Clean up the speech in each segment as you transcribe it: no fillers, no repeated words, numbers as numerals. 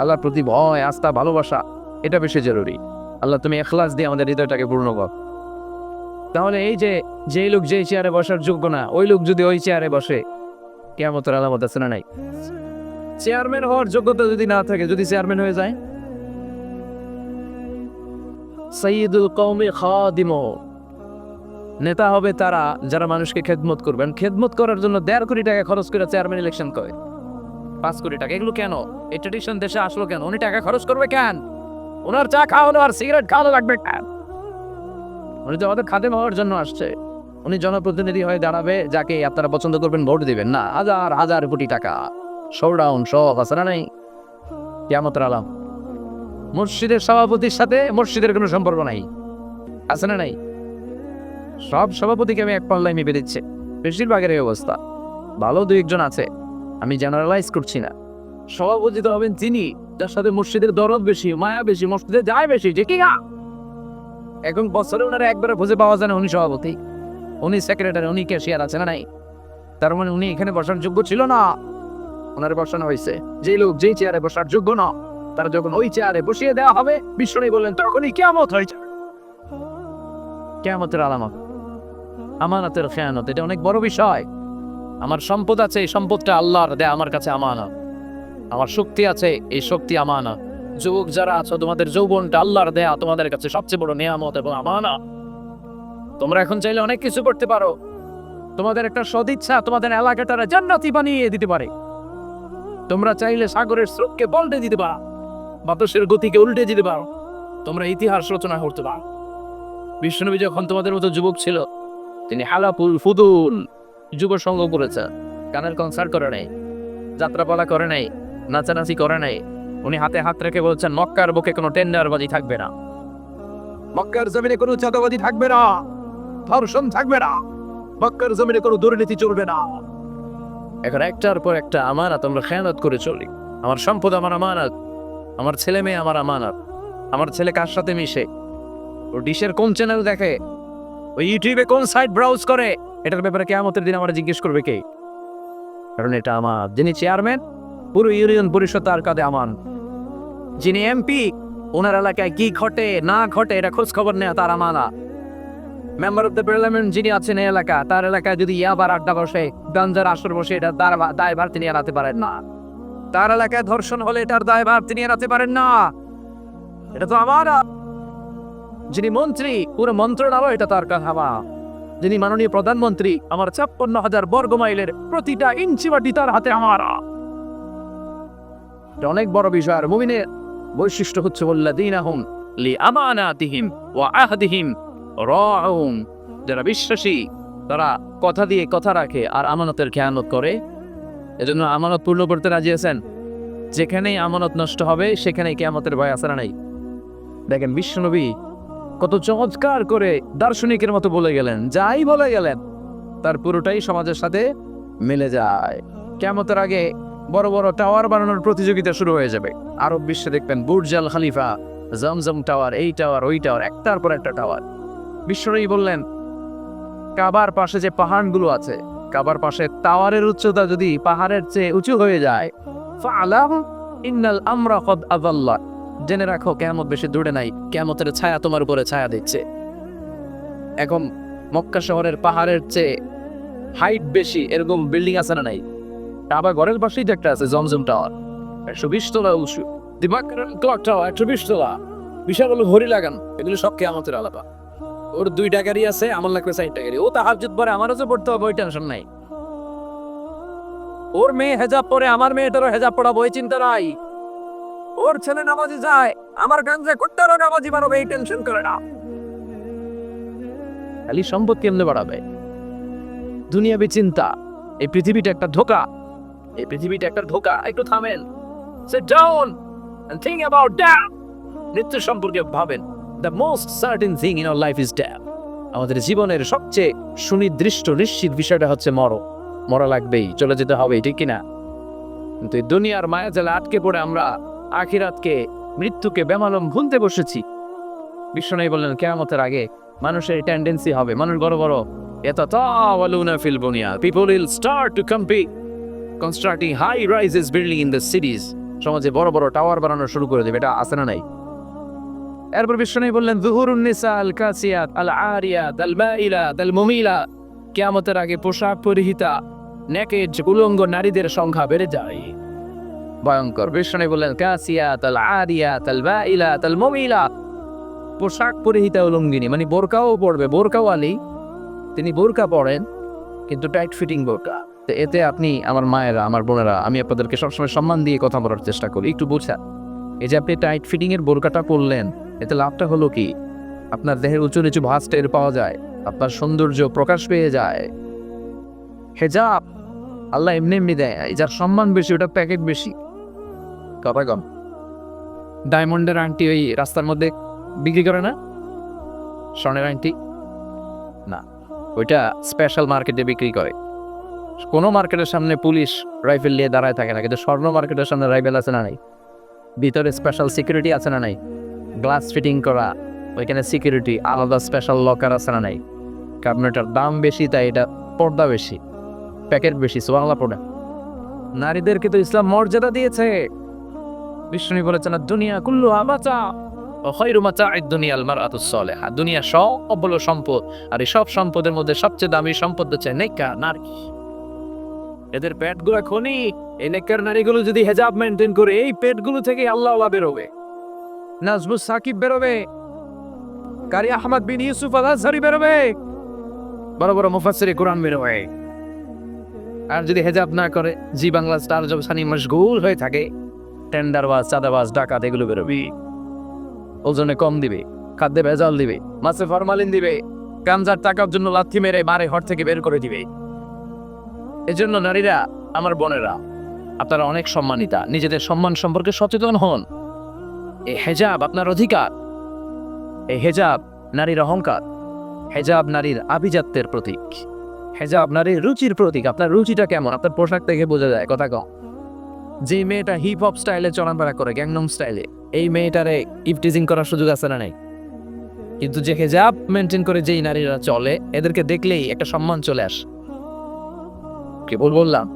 আল্লাহর প্রতি ভয়, আস্থা, ভালোবাসা, এটা বেশি জরুরি। আল্লাহ তুমি ইখলাস দিয়ে আমাদের হৃদয়টাকে পূর্ণ কর। তাহলে এই যে লোক যে চেয়ারে বসার যোগ্য না, ওই লোক যদি ওই চেয়ারে বসে, কিয়ামতের আলামত আছে না নাই? চেয়ারম্যান হওয়ার যোগ্যতা যদি না থাকে, যদি চেয়ারম্যান হয়ে যায়, সাইয়্যিদুল কওমি খাদিমুহু, নেতা হবে তারা যারা মানুষকে খেদমত করবেন। খেদমত করার জন্য 1.5 কোটি টাকা খরচ করে চেয়ারম্যান ইলেকশন করে, 5 কোটি টাকা। এগুলো কেন? এই ট্রেডিশন দেশে আসলো কেন? উনি টাকা খরচ করবে কেন? ওনার চা খাওয়ানো আর সিগারেট খাওয়ানো লাগবে কেন? উনি তো আমাদের খাদেম হওয়ার জন্য আসছে। উনি জনপ্রতিনিধি হয়ে দাঁড়াবে, যাকে আপনারা পছন্দ করবেন ভোট দিবেন না। হাজার হাজার কোটি টাকা, শোডাউন সব আছে না নাই? কিয়ামতের আলাম। মসজিদের সভাপতির সাথে মসজিদের কোনো সম্পর্ক নাই, আছে না নাই? সব সভাপতিকে আমি এক পাল্লায় মেপে দিচ্ছে, বেশিরভাগের এই অবস্থা। ভালো 2-1 জন আছে, আমি জেনারেলাইজ করছি না। সভাপতি তো হবেন তিনি যার সাথে মসজিদের দরদ বেশি, মায়া বেশি, মসজিদে যায় বেশি, যে কি না? এখন বছরে ওনারা একবারে খুঁজে পাওয়া যায় না উনি সভাপতি, উনি সেক্রেটারি, উনি ক্যাশিয়ার, আছে না নাই? তার মানে উনি এখানে বসার যোগ্য ছিল না, ওনার বসানো হয়েছে। যে লোক যেই চেয়ারে বসার যোগ্য না, তারা যখন ওই চেয়ারে বসিয়ে দেওয়া হবে, বিষ্ণু বললেন তখনই কিয়ামত হয়েছে। কিয়ামতের আলামত আমানতের খেয়ানত, এটা অনেক বড় বিষয়। আমার সম্পদ আছে, এই সম্পদটা আল্লাহর দেয়া আমার কাছে আমানত। আমার শক্তি আছে, এই শক্তি আমানত। যুবক যারা আছো, তোমাদের যৌবনটা আল্লাহর দেয়া তোমাদের কাছে সবচেয়ে বড় নিয়ামত এবং আমানত। তোমরা এখন চাইলে অনেক কিছু করতে পারো। তোমাদের একটা সদিচ্ছা তোমাদের এলাকাটারে জান্নাতি বানিয়ে দিতে পারে। তোমরা চাইলে সাগরের স্রোতকে পাল্টে দিতে পারো, বাতাসের গতিকে উল্টে দিতে পারো, তোমরা ইতিহাস রচনা করতে পারো। বিশ্বনবী যখন তোমাদের মতো যুবক ছিল, তিনি হালাপুল ফুদুল যুব সঙ্গ করেছেন, গানের কনসার্ট করে নাই, যাত্রাপালা করে নাই, নাচানাচি করে নাই। উনি হাতে হাত রেখে বলছেন মক্কার বুকে কোনো টেন্ডারবাজি থাকবে না, মক্কার জমিনে কোনো চাঁদাবাজি থাকবে না, ধর্ষণ থাকবে না, মক্কার জমিনে কোনো দুর্নীতি চলবে না। এখন একটার পর একটা আমানত আমরা খেয়ানত করে চলি। আমার সম্পদ আমার আমানত, আমার ছেলে মেয়ে আমার আমানত। আমার ছেলে কার সাথে মিশে, ও ডিশের কোন চ্যানেল দেখে, ওই ইউটিউবে কোন সাইট ব্রাউজ করে, এটার ব্যাপারে কিয়ামতের দিন আমরা জিজ্ঞেস করবে কে? কারণ এটা আমার। যিনি চেয়ারম্যান, পুরো ইউনিয়ন পরিষদ তার কাঁধে আমান। যিনি এমপি, ওনার এলাকায় কি ঘটে না ঘটে এটা খোঁজ খবর নেওয়া তার আমানা। মেম্বার অফ দ্য পার্লামেন্ট যিনি আছেন এই এলাকা, তার এলাকায় যদি ইয়াবার আড্ডা বসে, গাঞ্জার আসর বসে, এটা তার দায়ভার তিনি এড়াতে পারেন না। তার এলাকায় ধর্ষণ হলে এটার দায়ভার তিনি এড়াতে পারেন না, এটা তো আমার। যিনি মন্ত্রী, পুরো মন্ত্রণালয় এটা তার কাঁধে। যিনি মাননীয় প্রধানমন্ত্রী, আমার 56,000 বর্গ মাইলের প্রতিটা ইঞ্চি মাটি তার হাতে আমার। এটা অনেক বড় বিষয়। আর মুমিনের বৈশিষ্ট্য হচ্ছে ওয়াল্লাযীনা হুম লিআমানাতিহিম ওয়া আহদিহিম রাউন, যারা বিশ্বাসী তারা কথা দিয়ে কথা রাখে আর আমানতের খেয়ানত করে। এজন্য আমানত পূর্ণ করতে রাজি আছেন। যেখানেই আমানত নষ্ট হবে সেখানেই কিয়ামতের ভয় আছে না নাই? দেখেন বিশ্বনবী কত চমৎকার করে দার্শনিকের মতো বলে গেলেন, যাই বলে গেলেন তার পুরোটাই সমাজের সাথে মিলে যায়। কিয়ামতের আগে বড় বড় টাওয়ার বানানোর প্রতিযোগিতা শুরু হয়ে যাবে। আরব বিশ্বে দেখবেন বুর্জ আল খলিফা, জমজম টাওয়ার, এই টাওয়ার ওই টাওয়ার, একটার পর একটা টাওয়ার। বিশ্বনবী বললেন কাবার পাশে যে পাহাড়গুলো আছে, কাবার পাশে টাওয়ারের উচ্চতা যদি পাহাড়ের চেয়ে উঁচু হয়ে যায়, ফাআলাম ইন্নাল আমরা কদ আযাল্লা, জেনে রাখো কিয়ামত বেশি দূরে নাই, কিয়ামতের ছায়া তোমার উপরে ছায়া দিচ্ছে। এখন মক্কা শহরের পাহাড়ের চেয়ে হাইট বেশি এরকম বিল্ডিং আছে না নাই? কাবা ঘরের পাশেই তো একটা আছে জমজম টাওয়ার, 120 তলা উঁচু। দিমাগের ক্লক টাওয়ার 120 তলা, বিশাল হলো ঘড়ি লাগান। এগুলো সব কিয়ামতের আলাপা। ওর 2টা গাড়ি আছে, আমার লাগবে 4টা গাড়ি। ও তাহাজ্জুদ পরে, আমারও যে পড়তে হবে ওই টেনশন নাই। ওর মেয়ে হেজাব পরে, আমার মেয়েটারও হেজাব পড়াবো এই চিন্তা নাই। ওর ছেলে নামাজি যায়, আমার গাঞ্জা কুট্টারও নামাজি বানাবো এই টেনশন করে না। খালি সম্পদ কেমনে বাড়াবে, দুনিয়াবি চিন্তা। এই পৃথিবীটা একটা ধোঁকা, এই পৃথিবীটা একটা ধোঁকা। একটু থামেন, sit down and think about death. মৃত্যু সম্পর্কে ভাবেন। The most certain thing in our life is death. আমাদের জীবনের সবচেয়ে সুনির্দিষ্ট নিশ্চিত বিষয়টা হচ্ছে মরা লাগবেই, চলে যেতে হবে, ঠিক কিনা? কিন্তু এই দুনিয়ার মায়াজালে আটকে পড়ে আমরা আখিরাতকে, মৃত্যুকে বেমালুম ভুলতে বসেছি। বিশ্বনবী বললেন কিয়ামতের আগে মানুষের টেন্ডেন্সি হবে, মানুষ বড় বড় ইয়াতাতাওয়ালুনা feel বুনিয়ান, people will start to compete constructing high rises building in the cities. সমাজে বড় বড় টাওয়ার বানানো শুরু করে দেবে, এটা আছে না নাই? এরপর বিশ্বনবী বললেন যুহুরুন নিসা আল কাসিয়াত আল আরিয়াত আল মাইলাত আল মুমিলা, কিয়ামতের আগে পোশাক পরিহিতা নেকেড উলঙ্গ নারীদের সংখ্যা বেড়ে যায়। ভয়ঙ্কর। বিশ্বনবী বললেন কাসিয়াত আল আরিয়াত আল মাইলাত আল মুমিলা, পোশাক পরিহিতা উলঙ্গিনী, মানে বোরকাও পড়বে, বোরকাও আলী, তিনি বোরকা পড়েন কিন্তু টাইট ফিটিং বোরকা। তো এতে আপনি আমার মায়েরা, আমার বোনেরা, আমি আপনাদেরকে সবসময় সম্মান দিয়ে কথা বলার চেষ্টা করি, একটু বোঝা। এই যে আপনি টাইট ফিটিং এর বোরকাটা পরলেন, এতে লাভটা হলো কি? আপনার দেহের উঁচু নিচু ভাঁজ টের পাওয়া যায়, আপনার সৌন্দর্য প্রকাশ পেয়ে যায়। হেজাব আল্লাহ এমনি এমনি দেয়, যার সম্মান বেশি ওটা প্যাকেট বেশি। কথা কম। ডায়মন্ডের আংটি ওই রাস্তার মধ্যে বিক্রি করে না, স্বর্ণের আংটি না, ওইটা স্পেশাল মার্কেটে বিক্রি করে। কোনো মার্কেটের সামনে পুলিশ রাইফেল নিয়ে দাঁড়ায় থাকে না, কিন্তু স্বর্ণ মার্কেটের সামনে রাইফেল আছে না নাই? ভিতরে স্পেশাল সিকিউরিটি আছে না নাই? গ্লাস ফিটিং করা, ওইখানে সিকিউরিটি আলাদা, স্পেশাল লকার আছে না নাই? কারণ এটার দাম বেশি, তাই এটা পর্দা বেশি, প্যাকেট বেশি। সুবহানাল্লাহ পড়ে। নারীদেরকে তো ইসলাম মর্যাদা দিয়েছে। বিষ্ণু বলেছেন দুনিয়া কুল্লু আমাচা ও খায়রু মাতা'আদ দুনিয়াল মারআতুস সালিহা, দুনিয়া সব হলো সম্পদ, আর এই সব সম্পদের মধ্যে সবচেয়ে দামি সম্পদ হচ্ছে নেককার নারী। এদের পেটগুলো খনি, এই নেককার নারীগুলো যদি হেজাব মেনটেন করে, এই পেটগুলো থেকে আল্লাহ বেরোবে, নাজমুস সাকিব বেরোবে, কারি আহমদ বিন ইউসুফ আল আজহারি বেরোবে, বড় বড় মুফাসসিরে কোরআন বেরোবে। আর যদি হেজাব না করে, জি বাংলা স্টার জলসানি মশগুল হয়ে থাকে, টেন্ডারবাজ, চাঁদাবাজ, ডাকাত, এগুলো বেরোবে। ওজনে কম দিবে, খাদ্যে ভেজাল দিবে, মাছে ফরমালিন দিবে, গাঞ্জার টাকার জন্য লাথি মেরে মারে ঘর থেকে বের করে দিবে। এজন্য নারীরা, আমার বোনেরা, আপনারা অনেক সম্মানিতা, নিজেদের সম্মান সম্পর্কে সচেতন হন। এই হেজাব আপনার অধিকার, এই হেজাব নারীর অহংকার, হেজাব নারীর আভিজাত্যের প্রতীক, হেজাব নারীর রুচির প্রতীক। আপনার রুচিটা কেমন আপনার পোশাক থেকে বোঝা যায়। কথা কম। যে মেয়েটা হিপ হপ স্টাইলে চলাফেরা করে, গ্যাংনম স্টাইলে, এই মেয়েটারে ইফটিজিং করার সুযোগ আছে না নাই? কিন্তু যে হেজাব মেনটেন করে যেই নারীরা চলে, এদেরকে দেখলেই একটা সম্মান চলে আসে। কি বললাম,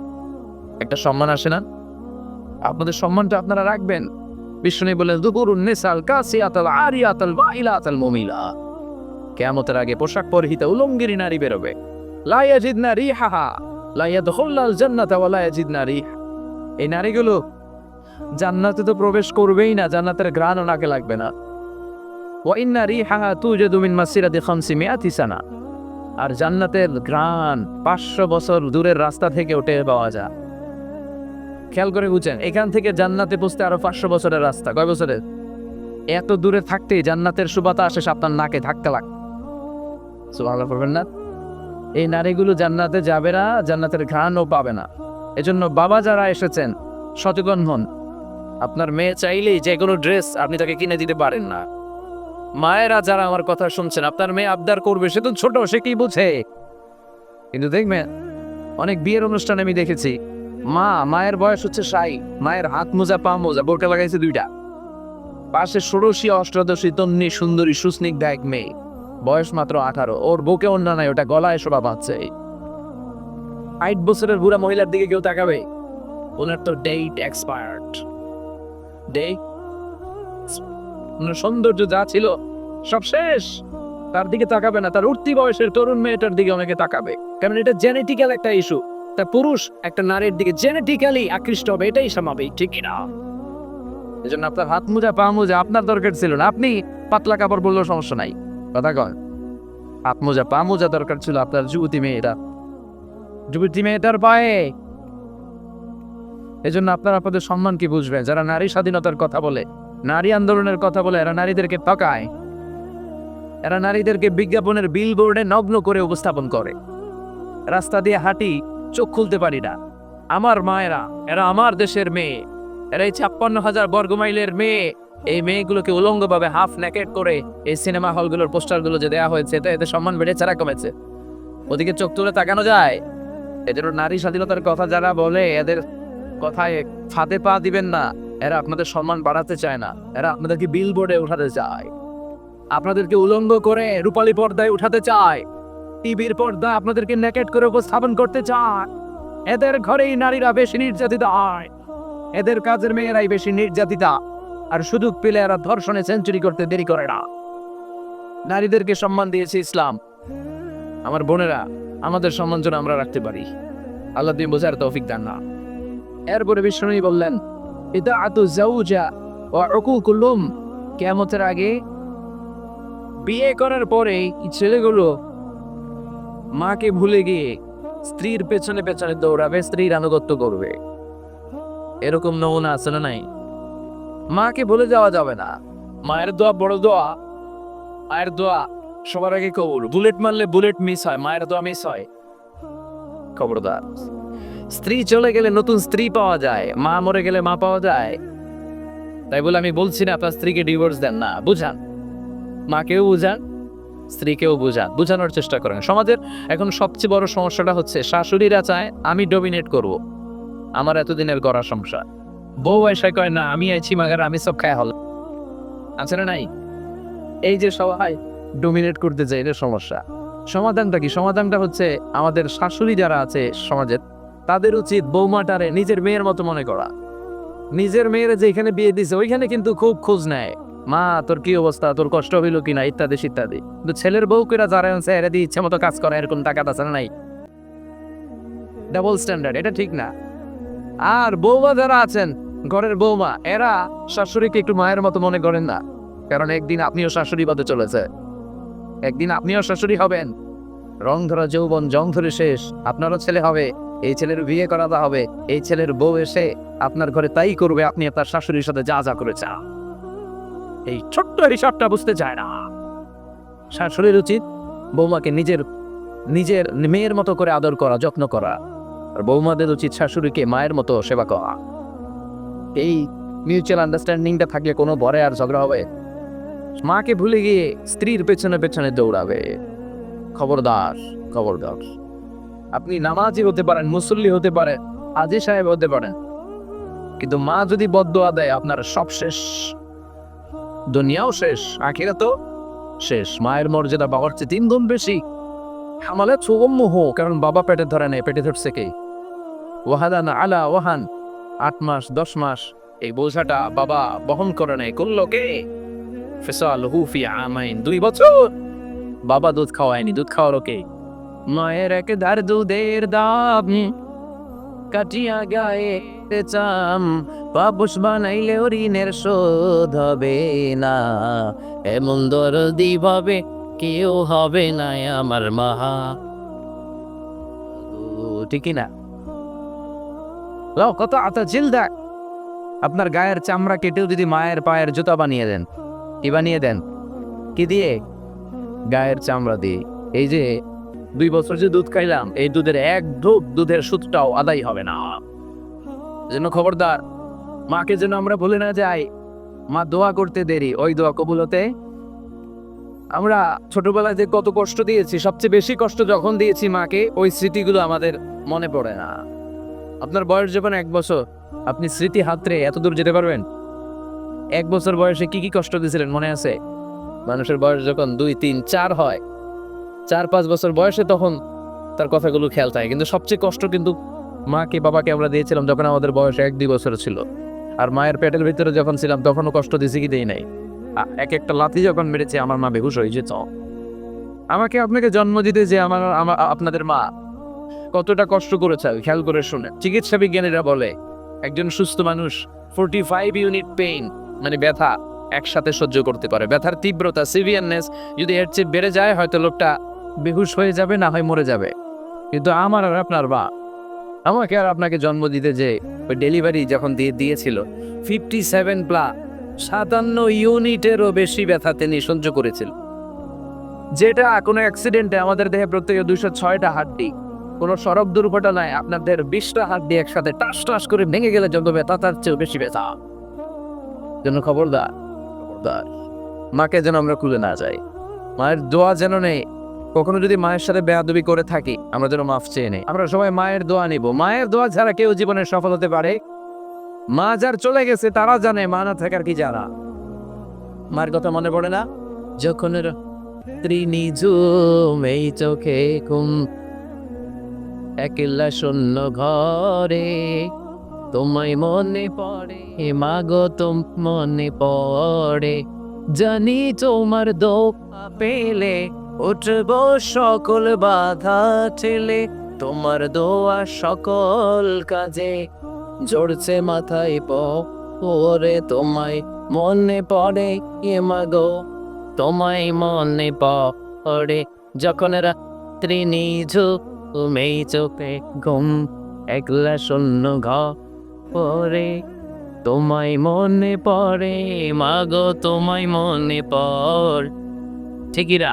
একটা সম্মান আসে না? আপনাদের সম্মানটা আপনারা রাখবেন। বিষ্ণু বলেন যুহুরুন নিসাল কাসিয়াত আল আরিয়াত আল মাইলাত আল মুমিলা, কিয়ামতের আগে পোশাক পরিহিতা উলঙ্গিনী নারী বেরোবে। লা ইয়াজিদনা রিহাহা লা ইয়াদখুলুল জান্নাতা ওয়া লা ইয়াজিদনা রিহ, এই নারীগুলো জান্নাতে তো প্রবেশ করবেই না, জান্নাতের ঘ্রাণও নাকে লাগবে না। ওয়া ইন্না রিহাহা তুজাদু মিন মাসিরাতি 500 সানা, আর জান্নাতের ঘ্রাণ 500 বছর দূরের রাস্তা থেকে উঠে পাওয়া যায়। খেয়াল করে বুঝেন, এখান থেকে জান্নাতে পৌঁছতে আরো 500 বছরের রাস্তা। কয় বছরের? এত দূরে থাকতেই জান্নাতের সুবাতাস এসে আপনার নাকে ধাক্কা লাগে। সুবহানাল্লাহ পড়বেন না? এই নারীগুলো জান্নাতে যাবে না, জান্নাতের ঘ্রাণও পাবে না। এজন্য বাবা যারা এসেছেন, সচেতন হন। আপনার মেয়ে চাইলেই যে কোনো ড্রেস আপনি তাকে কিনে দিতে পারেন না। মায়েরা যারা আমার কথা শুনছেন, আপনার মেয়ে আবদার করবে, সে তো ছোট, সে কি বুঝে? কিন্তু দেখবেন অনেক বিয়ের অনুষ্ঠানে আমি দেখেছি, মায়ের বয়স হচ্ছে 60, মায়ের হাত মোজা পা মোজা, বোরকা লাগাইছে 2টা, পাশে ষোড়শী অষ্টাদশী তন্নি সুন্দরী সুস্নিগ্ধা এক মেয়ে, বয়স মাত্র 18, ওর বুকে অন্য নাই, ওটা গলায় শোভা পাচ্ছে। 8 বছরের বুড়া মহিলার দিকে কেউ তাকাবে? ওনার তো ডেট এক্সপায়ার্ড, সৌন্দর্য যা ছিল সব শেষ, তার দিকে তাকাবে না। তার উঠতি বয়সের তরুণ মেয়েটার দিকে অনেকে তাকাবে, কারণ এটা জেনেটিক্যাল একটা ইস্যু। তা পুরুষ একটা নারীর দিকে জেনেটিক্যালি আকৃষ্ট হবে, এটাই স্বাভাবিক, ঠিক না? এজন্য আপনার হাত মোজা পা মোজা আপনার দরকার ছিল না, আপনি পাতলা কাপড় বললেও সমস্যা নাই। কথা কয়, হাত মোজা পা মোজা দরকার ছিল আপনার যুবতী মেয়েটার পায়ে। এজন্য আপনারা আপনাদের সম্মান কি বুঝবেন? যারা নারী স্বাধীনতার কথা বলে, নারী আন্দোলনের কথা বলে, এরা নারীদেরকে ঠকায়, এরা নারীদেরকে বিজ্ঞাপনের বিলবোর্ডে নগ্ন করে উপস্থাপন করে। রাস্তা দিয়ে হাঁটি, চোখ খুলতে পারি না। আমার মায়েরা, এরা আমার দেশের মেয়ে, এরা এই 56,000 বর্গমাইলের মেয়ে। এই মেয়েগুলোকে উলঙ্গভাবে হাফ নেকেট করে এই সিনেমা হলগুলোর পোস্টারগুলো যে দেওয়া হয়েছে, এটা এদের সম্মান বেড়েছে না কমেছে? ওদিকে চোখ তুলে তাকানো যায়? এদের নারী স্বাধীনতার কথা যারা বলে, এদের কথায় ফাঁদে পা দিবেন না। এরা আপনাদের সম্মান বাড়াতে চায় না, এরা আপনাদেরকে বিলবোর্ডে উঠাতে চায়, আপনাদেরকে উলঙ্গ করে রূপালী পর্দায় উঠাতে চায়, টিভির পর্দা আপনাদেরকে নেকেট করে উপস্থাপন করতে চায়। এদের ঘরেই নারীরা বেশি নির্যাতিত হয়, এদের কাজের মেয়েরাই বেশি নির্যাতিতা, আর সুযোগ পেলে এরা ধর্ষণে সেঞ্চুরি করতে দেরি করে না। নারীদেরকে সম্মান দিয়েছে ইসলাম। আমার বোনেরা, আমাদের সম্মান যেন আমরা রাখতে পারি। আল্লাহ তুমি বোঝার তৌফিক দান না। এরপরে বিষ্ণু বললেন, এটা আতু জাউজা ওয়া উকুকুল উম, কিয়ামতের আগে বিয়ে করার পরে এই ছেলেগুলো মাকে ভুলে গিয়ে স্ত্রীর পেছনে পেছনে দৌড়াবে, স্ত্রীর আনুগত্য করবে। এরকম নমুনা আছে না নাই? মাকে ভুলে যাওয়া যাবে না। মায়ের দোয়া বড় দোয়া। মায়ের দোয়া সবার আগে কবুল। বুলেট মারলে বুলেট মিস হয়, মায়ের দোয়া মিস হয়। খবরদার। স্ত্রী চলে গেলে নতুন স্ত্রী পাওয়া যায়, মা মরে গেলে মা পাওয়া যায়। তাই বলে আমি বলছি না আপনার স্ত্রীকে ডিভোর্স দেন না, বুঝান। মাকেও বুঝান, স্ত্রীকেও বুঝান, বুঝানোর চেষ্টা করেন। সমাজের এখন সবচেয়ে বড় সমস্যাটা হচ্ছে শাশুড়িরা চায় আমি ডমিনেট করব আমার এতদিনের গড়া সংসার। বউ এসে কয় না আমি আইছি মাগার আমি সব খায় হল। আছে না নাই? এই যে সবাই ডমিনেট করতে চাই, এটা সমস্যা। সমাধানটা কি? সমাধানটা হচ্ছে আমাদের শাশুড়ি যারা আছে সমাজের, তাদের উচিত বৌমাটারে নিজের মেয়ের মতো মনে করা। নিজের মেয়ের যেখানে বিয়ে দিছে ওইখানে কিন্তু খুব খোঁজ নেয়, মা তোর কি অবস্থা, তোর কষ্ট হইল কিনা, ইত্যাদি ইত্যাদি। কিন্তু ছেলের বউ কেরা যারা আছে এরা দিয়ে ইচ্ছে মতো কাজ করে, এরকম টাকা আছে না নাই? ডাবল স্ট্যান্ডার্ড, এটা ঠিক না। আর বৌমা যারা আছেন, ঘরের বৌমা, এরা শাশুড়িকে একটু মায়ের মতো মনে করেন না। কারণ একদিন আপনিও শাশুড়ি পদে চলেছে, একদিন আপনিও শাশুড়ি হবেন। রং ধরা যৌবন জং ধরে শেষ, আপনারও ছেলে হবে, এই ছেলের বিয়ে করাতে হবে, এই ছেলের বউ এসে আপনার ঘরে তাই করবে আপনি আপনার শাশুড়ির সাথে যা যা করে চান। এই ছোট্ট হিসাবটা বুঝতে চায় না। শাশুড়ির উচিত বৌমাকে নিজের নিজের মেয়ের মতো করে আদর করা, যত্ন করা। আর বৌমাদের উচিত শাশুড়িকে মায়ের মতো সেবা করা। এই মিউচুয়াল আন্ডারস্ট্যান্ডিংটা থাকলে কোনো বরে আর ঝগড়া হবে? মাকে ভুলে গিয়ে স্ত্রীর পেছনে পেছনে দৌড়াবে। খবরদার, খবরদার। আপনি নামাজি হতে পারেন, মুসল্লি হতে পারেন, হাজী সাহেব হতে পারেন, কিন্তু মা যদি বদদোয়া দেয় আপনার সব শেষ। দুনিয়াও শেষ, আখিরাতও শেষ। মায়ের মর্যাদা বাবার চেয়ে 3 গুণ বেশি। হামালে সুগম্যহ, কারণ বাবা পেটে ধরে নেই, পেটে ধরছে কে? ওয়াহাদান আলা ওয়াহান, 8 মাস 10 মাস এই বোঝাটা বাবা বহন করে নেয়। করলো কে? ফিসালহু ফি আমাইন, 2 বছর বাবা দুধ খাওয়ায়নি, দুধ খাওয়ালো কে? মায়ের এক ধার দুধের দাম কাটিয়া গায়ে চাম, পাপস বানাইলে ঋণের শোধ হবে না। এমন দরদি ভাবে কেউ হবে না আমার মা। ঠিকই না? কত আতা চিল দেখ, আপনার গায়ের চামড়া কেটেও যদি মায়ের পায়ের জুতা বানিয়ে দেন, কি বানিয়ে দেন? কি দিয়ে? গায়ের চামড়া দিয়ে। এই যে 2 বছর যে দুধ খাইলাম, এই দুধের এক ঢোক দুধের সুদটাও আদায় হবে না। যেন খবরদার, মাকে যেন আমরা ভুলে না যাই। মা দোয়া করতে দেরি, ওই দোয়া কবুল হতে। আমরা ছোটবেলায় যে কত কষ্ট দিয়েছি, সবচেয়ে বেশি কষ্ট যখন দিয়েছি মাকে, ওই স্মৃতিগুলো আমাদের মনে পড়ে না। আপনার বয়স যখন 1 বছর, আপনি স্মৃতি হাতরে এত দূর যেতে পারবেন? 1 বছর বয়সে কি কি কষ্ট দিয়েছিলেন মনে আছে? মানুষের বয়স যখন 2, 3, 4 হয়, 4-5 বছর বয়সে, তখন তার কথাগুলো খেয়াল থাকে। কিন্তু সবচেয়ে কষ্ট কিন্তু মাকে বাবাকে আমরা দিয়েছিলাম যখন আমাদের বয়স 1-2 বছর ছিল। আর মায়ের পেটের ভিতরে যখন ছিলাম তখনও কষ্ট দিয়েছি কি দেই নাই? এক একটা লাথি যখন মেরেছে আমার মা বেহুশ হয়ে যেত। আমাকে আপনাকে জন্ম দিতে যে আপনাদের মা কতটা কষ্ট করেছে খেয়াল করে শুনে। চিকিৎসা বিজ্ঞানীরা বলে একজন সুস্থ মানুষ 45 ইউনিট পেইন, মানে ব্যথা, একসাথে সহ্য করতে পারে। ব্যথার তীব্রতা, সিভিয়ারনেস যদি এর চেয়ে বেড়ে যায়, হয়তো লোকটা বেহুশ হয়ে যাবে, না হয় মরে যাবে। কিন্তু আমার আর আপনার মা আমাকে আর আপনাকে জন্ম দিতে যে ওই ডেলিভারি যখন দিয়েছিল, 57+, 57 ইউনিটেরও বেশি ব্যথা তিনি সহ্য করেছিল। যেটা কোনো অ্যাক্সিডেন্টে আমাদের দেহে প্রত্যেকে 206টা হাড্ডি, কোনো সড়ক দুর্ঘটনায় আপনার দেহের 20টা হাড্ডি একসাথে টাস টাস করে ভেঙে গেলে যত ব্যথা, তার চেয়েও বেশি ব্যথা। যেন খবরদার, খবরদার, মাকে যেন আমরা খুলে না যাই। মায়ের দোয়া যেন নেই। কখনো যদি মায়ের সাথে বেয়াদবি করে থাকি, আমরা যেন মাফ চেয়ে নেই। আমরা সবাই মায়ের দোয়া নিব। মায়ের দোয়া ছাড়া কেউ জীবনে সফল হতে পারে? মা যার চলে গেছে তারা জানে মা না থাকার কি জানা। মায়ের কথা মনে পড়ে না? যখন ত্রিনিঝুম এই চোখে ঘুম, একলা শূন্য ঘরে তোমায় মনে পড়ে মাগো মনে পড়ে, জানি তোমার দোয়া পেলে উঠব সকল বাধা ঠেলে, তোমার দোয়া সকল কাজে জড়ছে মাথায় পড়ে, তোমায় মনে পড়ে মাগো তোমায় মনে পড়ে, যখন রাত্রি নিঝুমে চোখে ঘুম একলা শূন্য ঘরে, তোমায় মনে পড়ে মাগো তোমায় মনে পড়ে। ঠিকিরা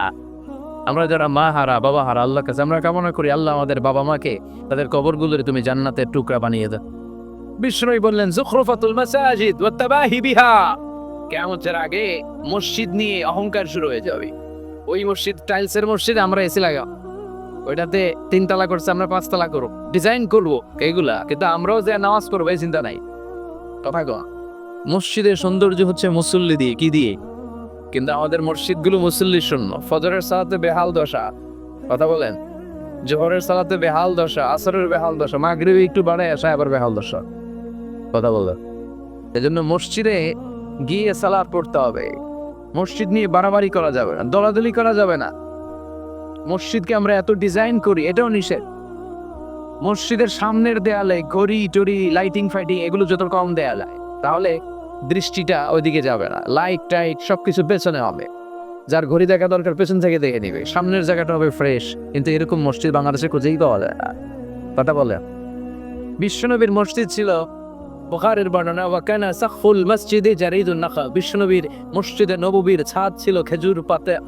আমরা যারা মা হারা বাবা হারা আল্লাহর কাছে আমরা কামনা করি আল্লাহ আমাদের বাবা মাকে তাদের কবরগুলোরে তুমি জান্নাতের টুকরা বানিয়ে দাও। বিষ্ণু বললেন যুখরুফাতুল মাসাজিদ ওয়া তাবাহি বিহা, কিয়ামতের আগে মসজিদ নিয়ে অহংকার শুরু হয়ে যাবে। ওই মসজিদ টাইলসের মসজিদ, আমরা এসি লাগাও, ওইটাতে 3 তলা করছে আমরা 5 তলা করব, ডিজাইন করব এইগুলা, কিন্তু আমরাও যে নামাজ পড়বো এই চিন্তা নাই। কথা কও, মসজিদের সৌন্দর্য হচ্ছে মুসল্লি দিয়ে, কি দিয়ে? কিন্তু আমাদের মসজিদগুলো মুসল্লি শূন্য। ফজরের সালাতে বেহাল দশা, কথা বলেন, জোহরের সালাতে বেহাল দশা, আসরের বেহাল দশা, মাগরিবে একটু বাড়ায় আসা আবার বেহাল দশা, কথা বলেন। এজন্য মসজিদে গিয়ে সালাত পড়তে হবে। মসজিদ নিয়ে বাড়াবাড়ি করা যাবে না, দলাদলি করা যাবে না। মসজিদকে আমরা এত ডিজাইন করি, এটাও নিষেধ। মসজিদের সামনের দেয়ালে ঘড়ি টড়ি লাইটিং ফাইটিং এগুলো যত কম দেয়া যায়, তাহলে দৃষ্টিটা ওইদিকে যাবে না। লাইট টাইট সবকিছু পেছনে হবে, যার ঘড়ি দেখা দরকার পেছন থেকে দেখে নিবে, সামনের জায়গাটা হবে ফ্রেশ। কিন্তু এরকম মসজিদ বাংলাদেশে খুঁজেই পাওয়া যায় না, কথা বলে। বিশ্বনবীর মসজিদ ছিল, বুখারীর বর্ণনা, ওয়াকানা সাখফুল মসজিদে জারিদুন নাখা, বিশ্বনবীর মসজিদে নববীর ছাদ ছিল খেজুর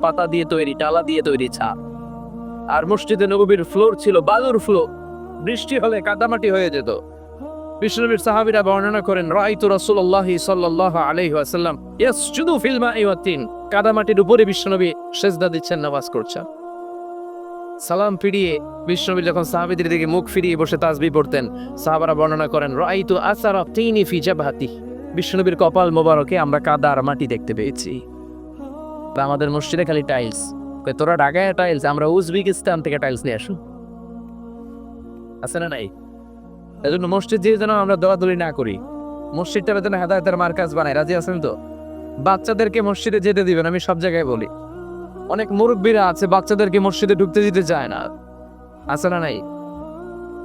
পাতা দিয়ে তৈরি, ডালা দিয়ে তৈরি ছাদ। আর মসজিদে নববীর ফ্লোর ছিল বালুর ফ্লোর, বৃষ্টি হলে কাদামাটি হয়ে যেত। বিশ্বনবীর সাহাবীরা বর্ণনা করেন, রাআইতু রাসূলুল্লাহি সাল্লাল্লাহু আলাইহি ওয়াসাল্লাম ইয়াসজুদু ফিল মাই ওয়াত তিন, কাদামাটির উপরে বিশ্বনবী সিজদা দিচ্ছেন, নামাজ করছেন। সালাম ফিরিয়ে বিশ্বনবী যখন সাহাবীদের দিকে মুখ ফিরিয়ে বসে তাসবিহ পড়তেন, সাহাবারা বর্ণনা করেন, রাআইতু আসারা তিনি ফি জাবহাতি, বিশ্বনবীর কপাল মোবারকে আমরা কাদা আর মাটি দেখতে পেয়েছি। আমাদের মসজিদে খালি টাইলস, তোরা ঢাকায় টাইলস, আমরা উজবেকিস্তান থেকে টাইলস নিয়ে আসু, আছে না নাই? এজন্য মসজিদ যে যেন আমরা দলাদলি না করি, মসজিদটা যেন হেদায়েতের মার্কাজ বানায়। রাজি আছেন তো? বাচ্চাদেরকে মসজিদে যেতে দিবেন, আমি সব জায়গায় বলি। অনেক মুরব্বীরা আছে বাচ্চাদেরকে মসজিদে ঢুকতে দিতে চায় না, আছে না নাই?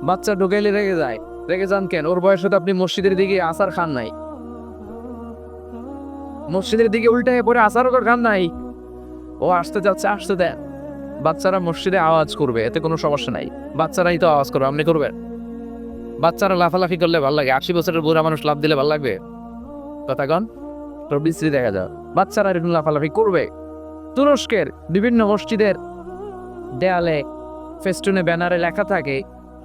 বাচ্চা ঢুকাইলে রেগে যায়, রেগে যান কেন? ওর বয়সে তো আপনি মসজিদের দিকে আসার খান নাই, মসজিদের দিকে উল্টায় পরে আসার ওর খান নাই। ও আসতে যাচ্ছে, আসতে দেন। বাচ্চারা মসজিদে আওয়াজ করবে, এতে কোনো সমস্যা নাই, বাচ্চারাই তো আওয়াজ করবে, আপনি করবেন? বাচ্চারা লাফালাফি করলে ভালো লাগে? 80 বছরের বুড়া মানুষ লাফ দিলে ভালো লাগবে? কথা কন, তোর বিশ্রী দেখা যায়। বাচ্চারা এরকম লাফালাফি করবে। তুরস্কের বিভিন্ন মসজিদের দেয়ালে ফেস্টুনে ব্যানারে লেখা থাকে,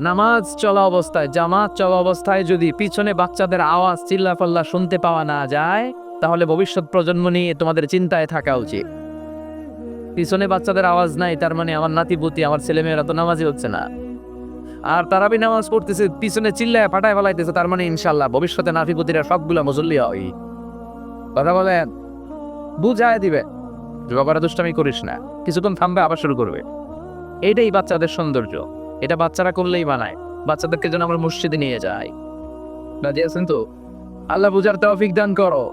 নামাজ চলা অবস্থায়, জামাত চলা অবস্থায় যদি পিছনে বাচ্চাদের আওয়াজ চিল্লাফাল্লা শুনতে পাওয়া না যায়, তাহলে ভবিষ্যৎ প্রজন্ম নিয়ে তোমাদের চিন্তায় থাকা উচিত। পিছনে বাচ্চাদের আওয়াজ নাই, তার মানে আমার নাতিপুতি, আমার ছেলেমেয়েরা তো নামাজই হচ্ছে না। আর তারাবি নামাজ পড়তেছে, পিছনে চিল্লায় ফাটায় ফেলাইতেছে, তার মানে ইনশাল্লাহ ভবিষ্যতে নাতিপুতিরা সবগুলা মুসল্লি হয়। কথা বলেন, বুঝায় দিবে বাবারা দুষ্টামি করিস না, কিছুক্ষণ থামবে আবার শুরু করবে। এইটাই বাচ্চাদের সৌন্দর্য, এটা বাচ্চারা করলেই বানায়। বাচ্চাদেরকে যেন আমরা মসজিদে নিয়ে যাই, রাজি আছেন তো? আল্লাহ বুঝার তৌফিক দান করো।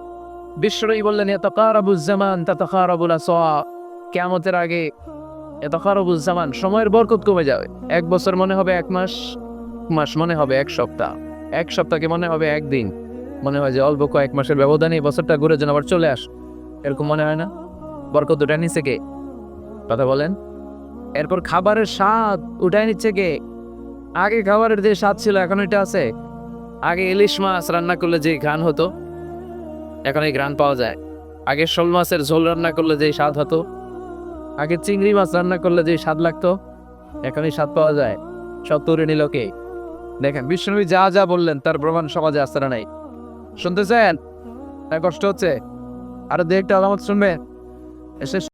বিশ্বনবী বললেন, ইয়াতাকারাবুজ জামান তাতাকারাবুল আসওয়া, কিয়ামতের আগে ইয়াতাকারাবুজ জামান, সময়ের বরকত কমে যাবে। 1 বছর মনে হবে 1 মাস, মাস মনে হবে 1 সপ্তাহ, 1 সপ্তাহকে মনে হবে 1 দিন। মনে হয় যে অল্প কয়েক মাসের ব্যবধানে বছরটা ঘুরে যেন আবার চলে আস, এরকম মনে হয় না? বরকত উঠায় নিচ্ছে কে? কথা বলেন। এরপর খাবারের স্বাদ উঠায় নিচ্ছে কে? আগে খাবারের যে স্বাদ ছিল এখন এটা আছে? আগে ইলিশ মাছ রান্না করলে যে ঘ্রাণ হতো, এখন এই ঘ্রাণ পাওয়া যায়। আগে শোল মাছের ঝোল রান্না করলে যে স্বাদ হতো, আগে চিংড়ি মাছ রান্না করলে যে স্বাদ লাগতো, এখন এই স্বাদ পাওয়া যায়। সব তুলে নিল কে? দেখেন বিশ্বনবী যা যা বললেন তার প্রমাণ সমাজে আসছে না নাই? শুনতেছেন? কষ্ট হচ্ছে? আরো দু একটা আলামত শুনবেন? এসে